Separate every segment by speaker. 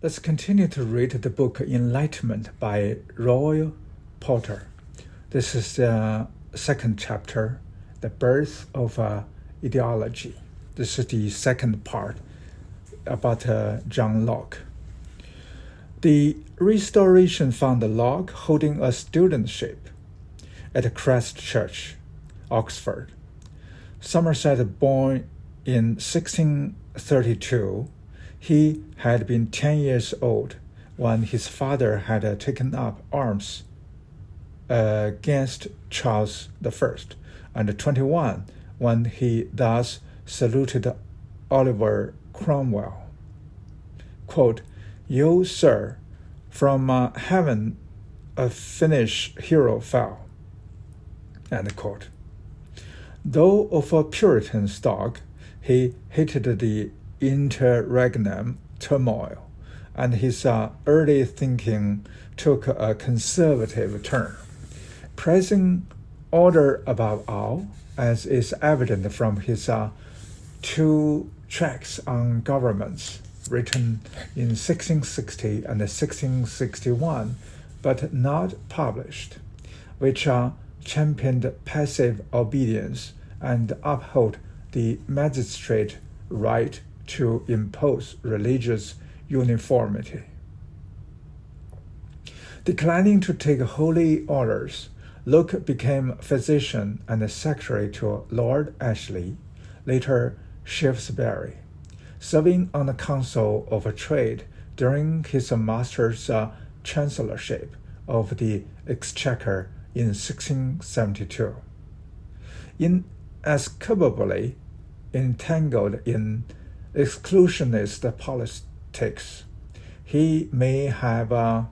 Speaker 1: Let's continue to read the book Enlightenment by Roy Porter. This is the second chapter, The Birth of Ideology. This is the second part about John Locke. The Restoration found Locke holding a studentship at Christ Church, Oxford. Somerset, born in 1632, he had been 10 years old when his father had taken up arms against Charles I, and 21 when he thus saluted Oliver Cromwell. Quote, "You, sir, from heaven a Finnish hero fell." End quote. Though of a Puritan stock, he hated the interregnum turmoil, and his early thinking took a conservative turn, praising order above all, as is evident from his two tracts on governments, written in 1660 and 1661, but not published, which championed passive obedience and upheld the magistrate right to impose religious uniformity. Declining to take holy orders, Locke became physician and secretary to Lord Ashley, later Shaftesbury, serving on the Council of Trade during his master's chancellorship of the Exchequer in 1672. Inescapably entangled in exclusionist politics, he may have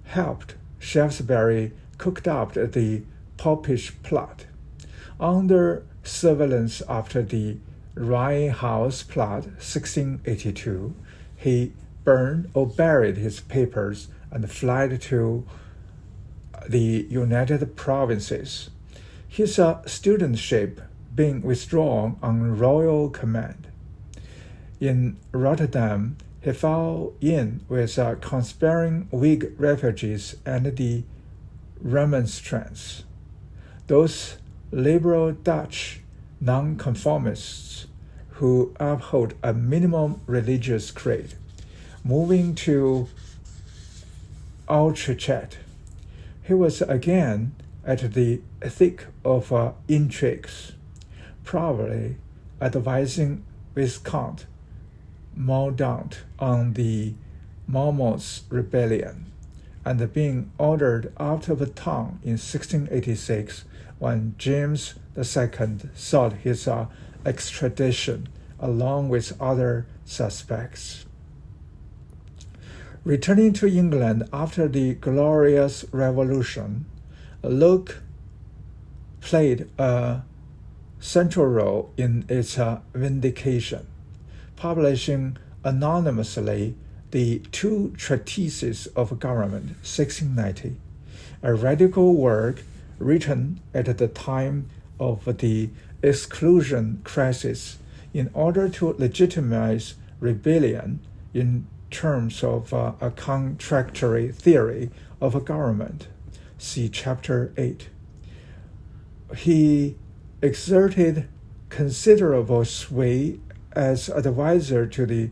Speaker 1: helped Shaftesbury cooked up the Popish plot. Under surveillance after the Rye House plot 1682, he burned or buried his papers and fled to the United Provinces, his studentship being withdrawn on royal command. In Rotterdam, he fell in with conspiring Whig refugees and the Remonstrants, those liberal Dutch nonconformists who uphold a minimum religious creed. Moving to Utrecht, he was again at the thick of intrigues, probably advising Viscount Mordaunt on the Monmouth rebellion, and being ordered out of town in 1686 when James II sought his extradition along with other suspects. Returning to England after the Glorious Revolution, Locke played a central role in its vindication, publishing anonymously the Two Treatises of Government, 1690, a radical work written at the time of the exclusion crisis in order to legitimize rebellion in terms of a contractory theory of government. See Chapter 8. He exerted considerable sway as advisor to the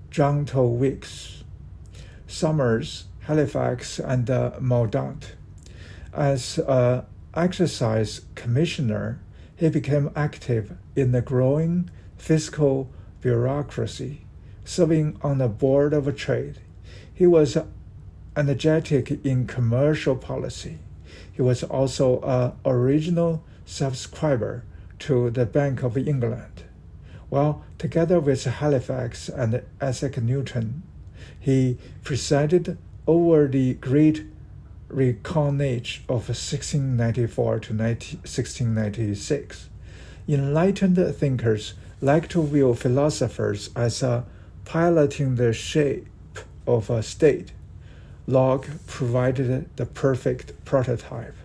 Speaker 1: Gentle Whigs, Somers, Halifax, and Mordaunt. As an exercise commissioner, he became active in the growing fiscal bureaucracy, serving on the Board of Trade. He was energetic in commercial policy. He was also an original subscriber to the Bank of England. While together with Halifax and Isaac Newton, he presided over the Great Recoinage of 1694 to 1696. Enlightened thinkers like to view philosophers as piloting the shape of a state. Locke provided the perfect prototype.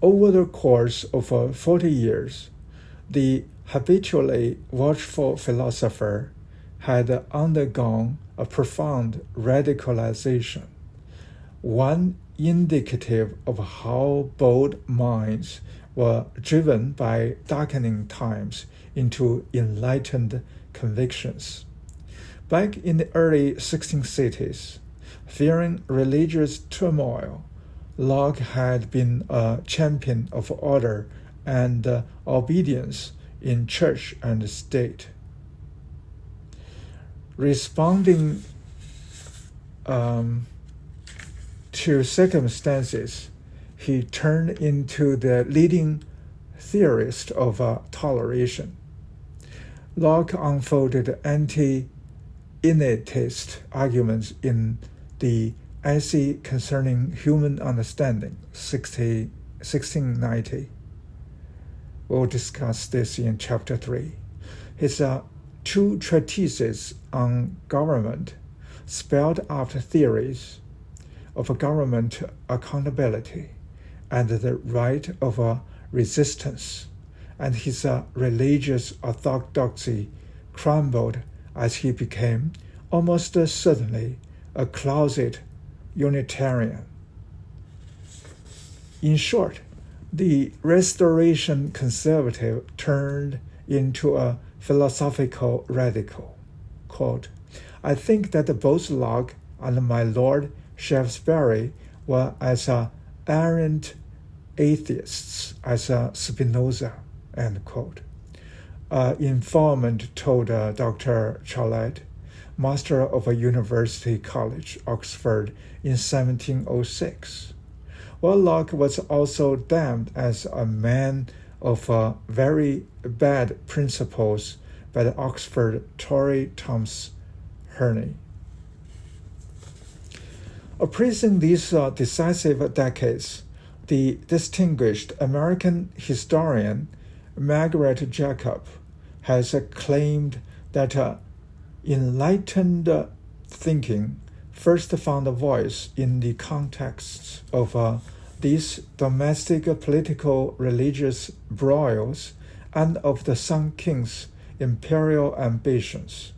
Speaker 1: Over the course of 40 years, the habitually watchful philosopher had undergone a profound radicalization, one indicative of how bold minds were driven by darkening times into enlightened convictions. Back in the early 1660s, fearing religious turmoil, Locke had been a champion of order and obedience in church and state. Responding to circumstances, he turned into the leading theorist of toleration. Locke unfolded anti-innatist arguments in the Essay Concerning Human Understanding, 1690. We'll discuss this in Chapter 3. His two treatises on government spelled out theories of government accountability and the right of resistance, and his religious orthodoxy crumbled as he became almost certainly a closet Unitarian. In short, the Restoration conservative turned into a philosophical radical. Quote, I think that both Locke and my Lord Shaftesbury were as errant atheists as Spinoza, end quote. Informant told Dr. Charlotte, master of a University College, Oxford, in 1706. While Locke was also damned as a man of very bad principles by the Oxford Tory Thomas Hurney. Appraising these decisive decades, the distinguished American historian Margaret Jacob has claimed that enlightened thinking first found a voice in the contexts of these domestic political religious broils and of the Sun King's imperial ambitions.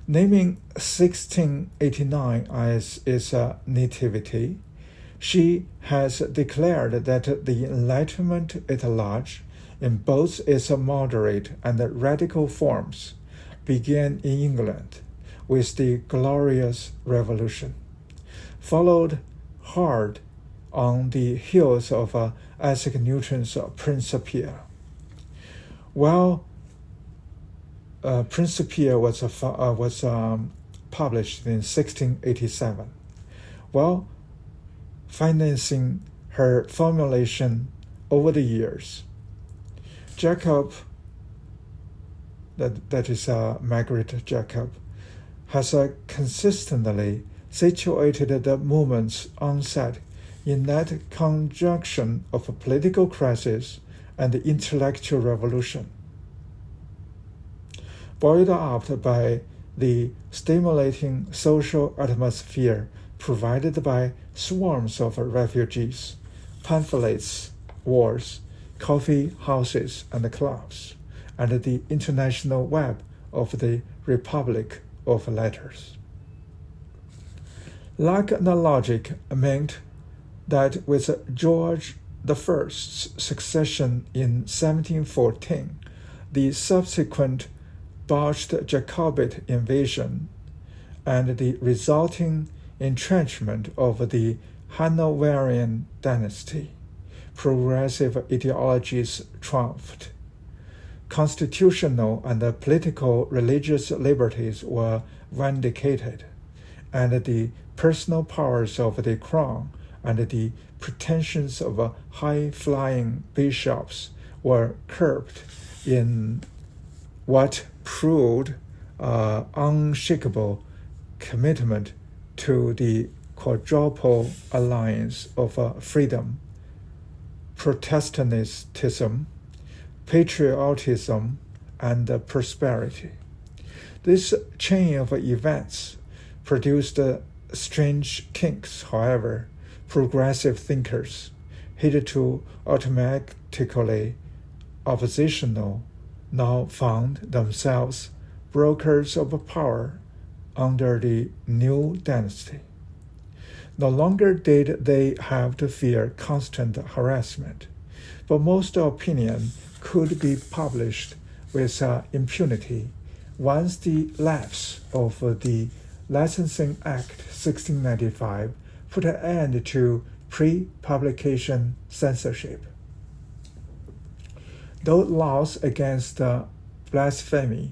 Speaker 1: Naming 1689 as its nativity, she has declared that the Enlightenment at large, in both its moderate and radical forms, began in England with the Glorious Revolution, followed hard on the heels of Isaac Newton's Principia. While Principia was published in 1687, while financing her formulation over the years, Jacob, that is Margaret Jacob, has consistently situated the movement's onset in that conjunction of a political crisis and the intellectual revolution. Buoyed up by the stimulating social atmosphere provided by swarms of refugees, pamphlets, wars, coffee houses and clubs, and the international web of the Republic of Letters. Like the logic meant that with George I's succession in 1714, the subsequent botched Jacobite invasion, and the resulting entrenchment of the Hanoverian dynasty, progressive ideologies triumphed. Constitutional and political religious liberties were vindicated, and the personal powers of the crown and the pretensions of high-flying bishops were curbed in what proved unshakable commitment to the quadruple alliance of freedom, Protestantism, patriotism, and prosperity. This chain of events produced strange kinks, however. Progressive thinkers, hitherto automatically oppositional, now found themselves brokers of power under the new dynasty. No longer did they have to fear constant harassment, but most opinion could be published with impunity once the lapse of the Licensing Act 1695 put an end to pre-publication censorship. Though laws against blasphemy,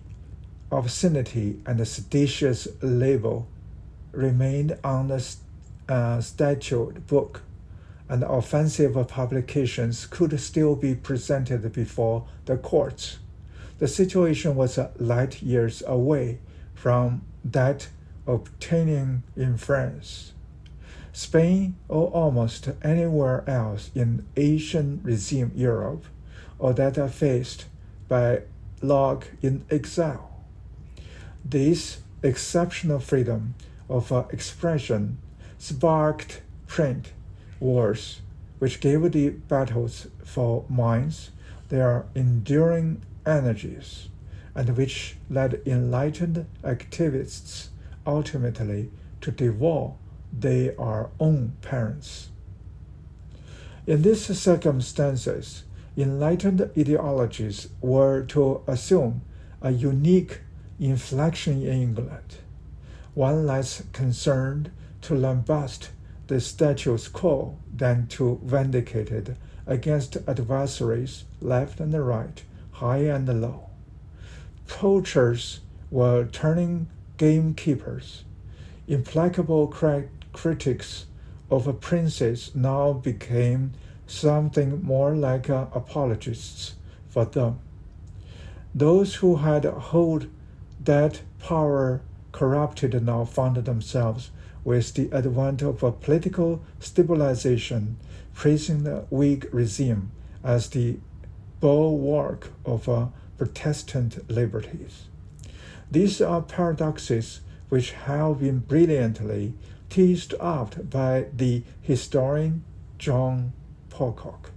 Speaker 1: obscenity, and seditious libel remained on the statute book, and offensive publications could still be presented before the courts, the situation was light years away from that obtaining in France, Spain, or almost anywhere else in ancient regime Europe, or that are faced by Locke in exile. This exceptional freedom of expression sparked print wars, which gave the battles for minds their enduring energies, and which led enlightened activists ultimately to devour their own parents. In these circumstances, enlightened ideologies were to assume a unique inflection in England, one less concerned to lambast the status quo than to vindicate it against adversaries left and right, high and low. Poachers were turning gamekeepers. Implacable critics of princes now became something more like apologists for them. Those who had held that power corrupted now found themselves with the advent of a political stabilization, praising the Whig regime as the bulwark of Protestant liberties. These are paradoxes which have been brilliantly teased out by the historian John Locke.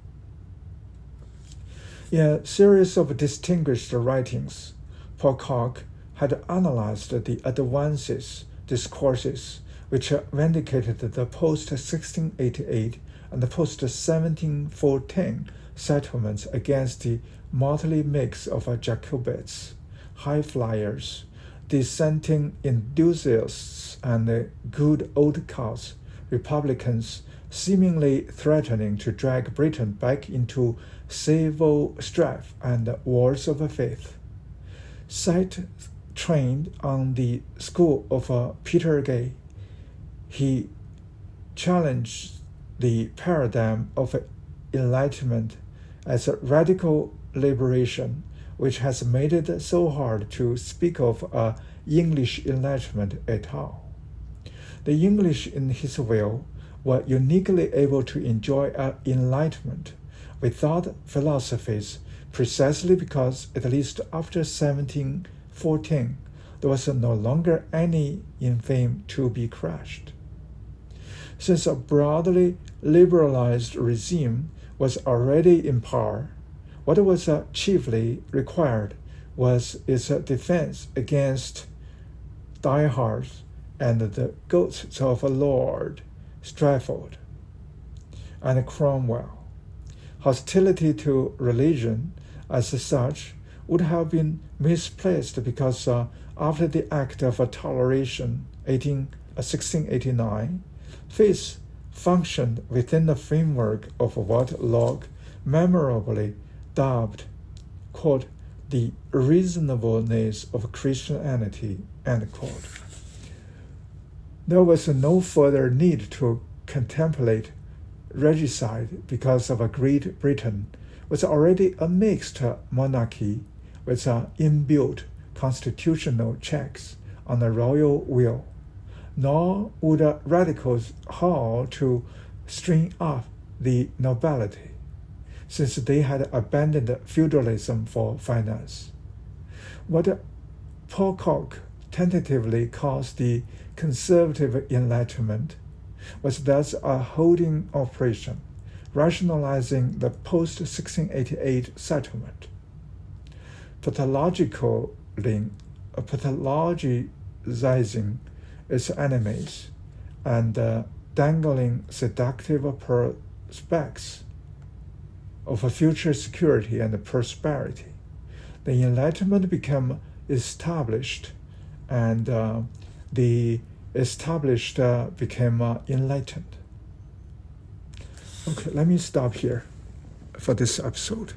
Speaker 1: In a series of distinguished writings, Locke had analyzed the discourses which vindicated the post-1688 and the post-1714 settlements against the motley mix of Jacobites, high flyers, dissenting enthusiasts, and good old cause Republicans, seemingly threatening to drag Britain back into civil strife and wars of faith. Trained on the school of Peter Gay, he challenged the paradigm of Enlightenment as a radical liberation, which has made it so hard to speak of English Enlightenment at all. The English, in his view, were uniquely able to enjoy Enlightenment without philosophies, precisely because, at least after 1714, there was no longer any in fame to be crushed. Since a broadly liberalized regime was already in power, what was chiefly required was its defense against diehards and the ghosts of Lord Strafford and Cromwell. Hostility to religion, as such, would have been misplaced because after the Act of Toleration 1689, faith functioned within the framework of what Locke memorably dubbed, quote, the reasonableness of Christianity, end quote. There was no further need to contemplate regicide because Great Britain was already a mixed monarchy with inbuilt constitutional checks on the royal will, nor would radicals howl to string off the nobility, since they had abandoned feudalism for finance. What Locke tentatively calls the conservative Enlightenment was thus a holding operation, rationalizing the post-1688 settlement. Pathologically pathologizing its enemies and dangling seductive prospects of future security and prosperity. The Enlightenment became established, and the established became enlightened. Okay, let me stop here for this episode.